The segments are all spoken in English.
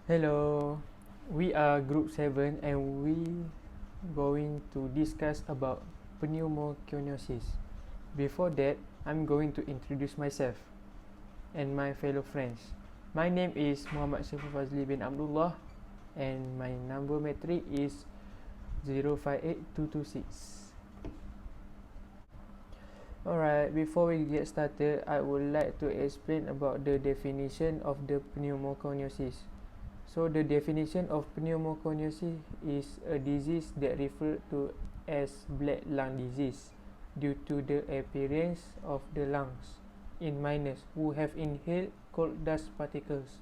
Hello, we are Group 7 and we going to discuss about pneumoconiosis. Before that, I'm going to introduce myself and my fellow friends. My name is Muhammad Shaiful Fazli bin Abdullah and my number metric is 058226. Alright, before we get started, I would like to explain about the definition of the pneumoconiosis. So the definition of pneumoconiosis is a disease that referred to as black lung disease due to the appearance of the lungs in minors who have inhaled coal dust particles.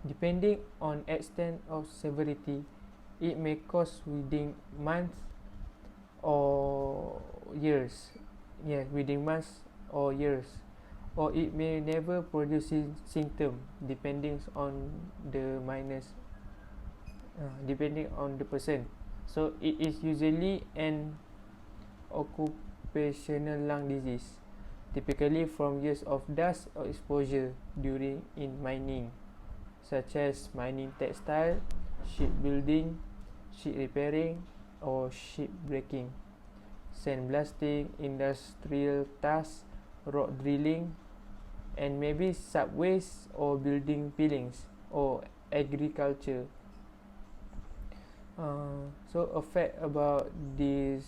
Depending on extent of severity, it may cause within months or years. Within months or years, or it may never produce symptom depending on the minus depending on the person. So it is usually an occupational lung disease, typically from years of dust or exposure during in mining, such as mining textile, shipbuilding, ship repairing, or ship breaking, sandblasting, industrial tasks, rock drilling, and maybe subways or building peelings or agriculture. So a fact about this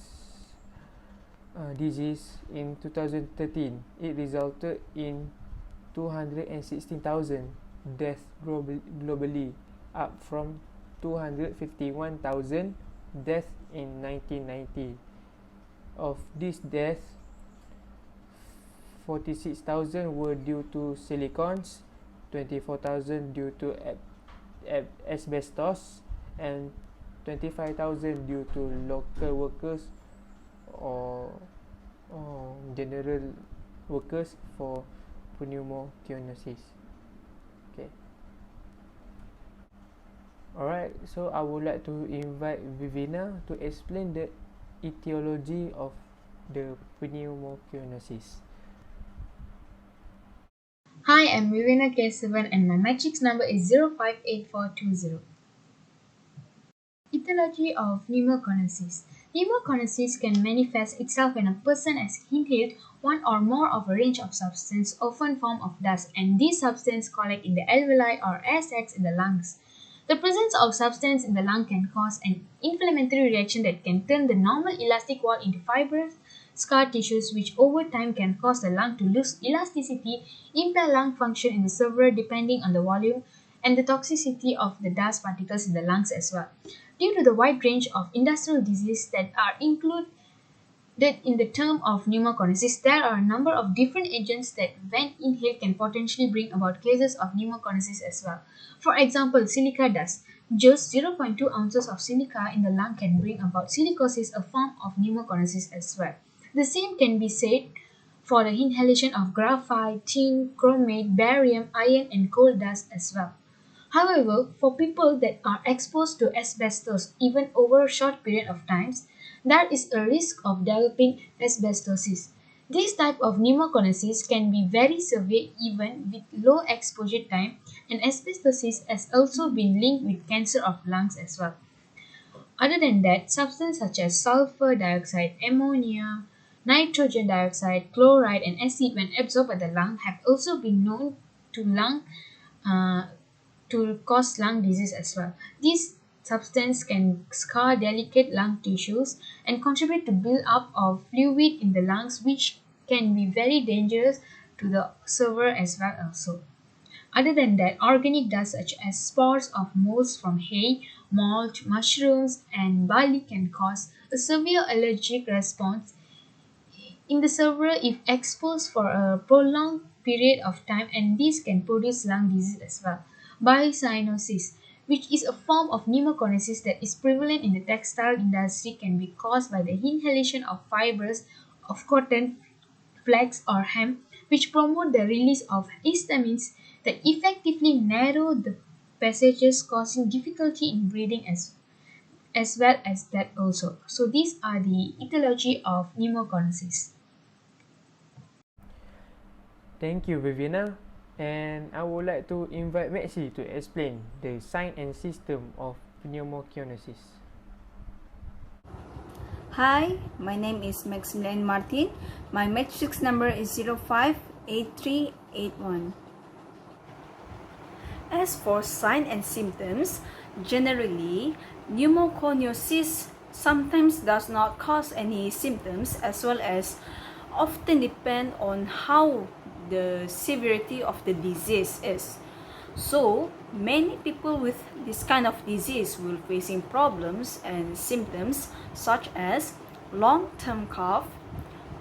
disease in 2013, it resulted in 216,000 deaths globally, up from 251,000 deaths in 1990. Of these deaths, 46,000 were due to silicons, 24,000 due to asbestos, and 25,000 due to local workers or general workers for pneumoconiosis. Okay. Alright, so I would like to invite Vivena to explain the etiology of the pneumoconiosis. Hi, I'm Vivena Kesavan and my matrix number is 058420. Etiology of pneumoconiosis. Pneumoconiosis can manifest itself when a person has inhaled one or more of a range of substances, often form of dust, and these substances collect in the alveoli or air sacs in the lungs. The presence of substance in the lung can cause an inflammatory reaction that can turn the normal elastic wall into fibrous scar tissues, which over time can cause the lung to lose elasticity, impair lung function in the several depending on the volume and the toxicity of the dust particles in the lungs as well. Due to the wide range of industrial diseases that are included in the term of pneumoconiosis, there are a number of different agents that, when inhaled, can potentially bring about cases of pneumoconiosis as well. For example, silica dust. Just 0.2 ounces of silica in the lung can bring about silicosis, a form of pneumoconiosis as well. The same can be said for the inhalation of graphite, tin, chromate, barium, iron, and coal dust as well. However, for people that are exposed to asbestos even over a short period of times, there is a risk of developing asbestosis. This type of pneumoconiosis can be very severe even with low exposure time, and asbestosis has also been linked with cancer of lungs as well. Other than that, substances such as sulfur dioxide, ammonia, nitrogen dioxide, chloride, and acid, when absorbed by the lung, have also been known to uh, cause lung disease as well. These substances can scar delicate lung tissues and contribute to build up of fluid in the lungs, which can be very dangerous to the server as well also. Other than that, organic dust such as spores of molds from hay, mulch, mushrooms, and barley can cause a severe allergic response in the server if exposed for a prolonged period of time, and this can produce lung disease as well. Biocyanosis, which is a form of pneumoconiosis that is prevalent in the textile industry, can be caused by the inhalation of fibers of cotton, flax, or hemp, which promote the release of histamines that effectively narrow the passages, causing difficulty in breathing as well as that also. So these are the etiology of pneumoconiosis. Thank you, Vivena. And I would like to invite Maxi to explain the sign and system of pneumoconiosis. Hi, my name is Maxmiliane Martin. My matrix number is 058381. As for signs and symptoms, generally, pneumoconiosis sometimes does not cause any symptoms, as well as often depend on how the severity of the disease is. So, many people with this kind of disease will facing problems and symptoms such as long-term cough,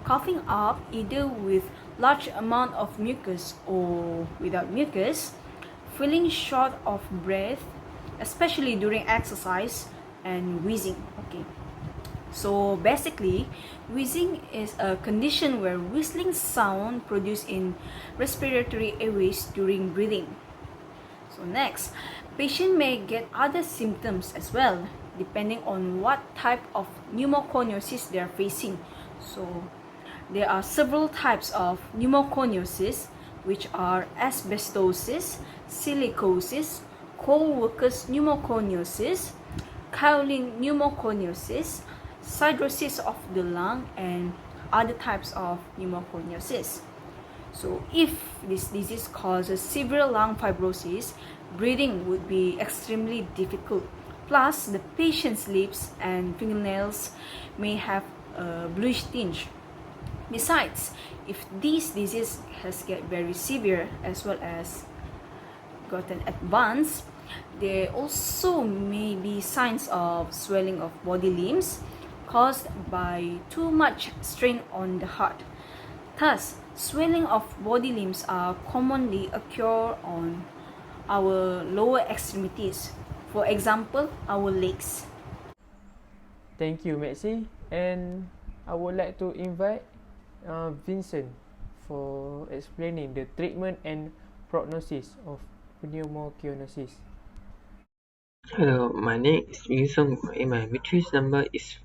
coughing up either with large amount of mucus or without mucus, feeling short of breath, especially during exercise, and wheezing. Okay. So basically, wheezing is a condition where whistling sound produced in respiratory airways during breathing. So next, patient may get other symptoms as well, depending on what type of pneumoconiosis they are facing. So there are several types of pneumoconiosis, which are asbestosis, silicosis, co-workers pneumoconiosis, kaolin pneumoconiosis, cirrhosis of the lung, and other types of pneumoconiosis. So if this disease causes severe lung fibrosis, breathing would be extremely difficult. Plus, the patient's lips and fingernails may have a bluish tinge. Besides, if this disease has get very severe as well as gotten advanced, there also may be signs of swelling of body limbs caused by too much strain on the heart. Thus, swelling of body limbs are commonly occur on our lower extremities, for example, our legs. Thank you, Maxi. And I would like to invite Vincent for explaining the treatment and prognosis of pneumoconiosis. Hello, my name is Vincent and my matrix number is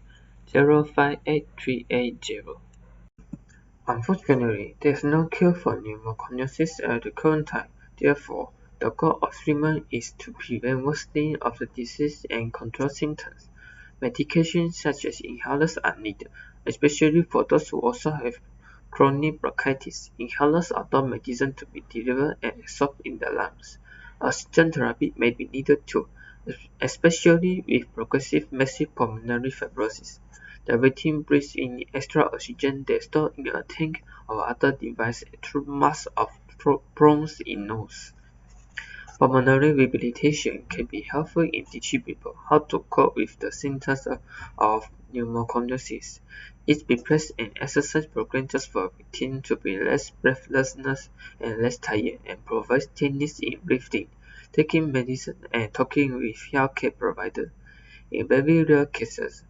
058380. Unfortunately, there is no cure for pneumoconiosis at the current time. Therefore, the goal of treatment is to prevent worsening of the disease and control symptoms. Medications such as inhalers are needed, especially for those who also have chronic bronchitis. Inhalers allow medicine to be delivered and absorbed in the lungs. Oxygen therapy may be needed too, especially with progressive massive pulmonary fibrosis. The victim breathes in extra oxygen that's stored in a tank or other device through masks of bronchs in nose. Pulmonary rehabilitation can be helpful in teaching people how to cope with the symptoms of pneumoconiosis. It prepares an exercise program just for victims to be less breathlessness and less tired, and provides techniques in breathing, taking medicine, and talking with healthcare providers. In very rare cases,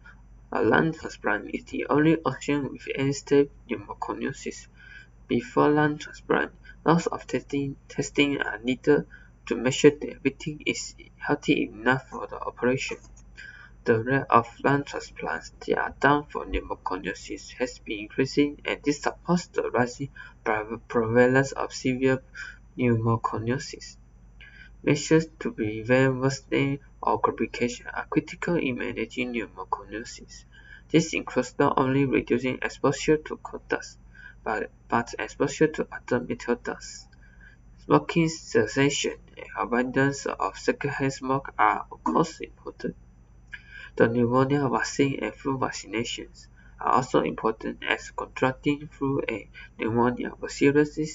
a lung transplant is the only option with end-stage pneumoconiosis. Before lung transplant, lots of testing are needed to make sure the victim is healthy enough for the operation. The rate of lung transplants that are done for pneumoconiosis has been increasing, and this supports the rising prevalence of severe pneumoconiosis. Measures to prevent worsening or complications are critical in managing pneumoconiosis. This includes not only reducing exposure to coal dust, but exposure to other metal dust. Smoking cessation and avoidance of secondhand smoke are of course important. The pneumonia vaccine and flu vaccinations are also important, as contracting flu and pneumonia will seriously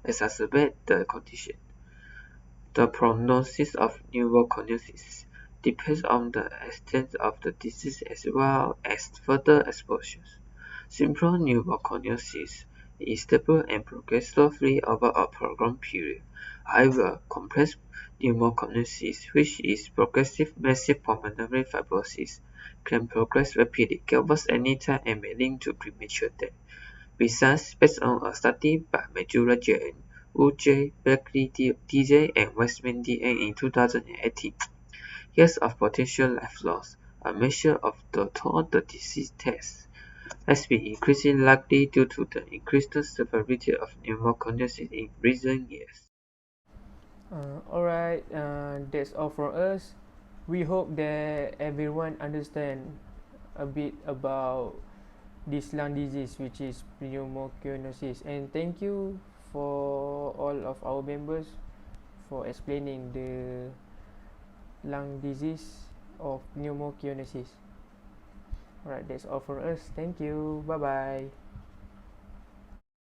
exacerbate the condition. The prognosis of pneumoconiosis depends on the extent of the disease as well as further exposures. Simple pneumoconiosis is stable and progresses slowly over a prolonged period. However, complex pneumoconiosis, which is progressive massive pulmonary fibrosis, can progress rapidly, get worse anytime, and may lead to premature death. Besides, based on a study by Majura J. Wu J. Berkeley D.J. and Weissman D.A. in 2018, years of potential life loss, a measure of the toll the disease takes. has been increasingly likely due to the increased severity of pneumoconiosis in recent years. Alright, that's all from us. We hope that everyone understand a bit about this lung disease, which is pneumoconiosis, and thank you for all of our members for explaining the lung disease of pneumoconiosis. Alright, that's all from us. Thank you. Bye bye.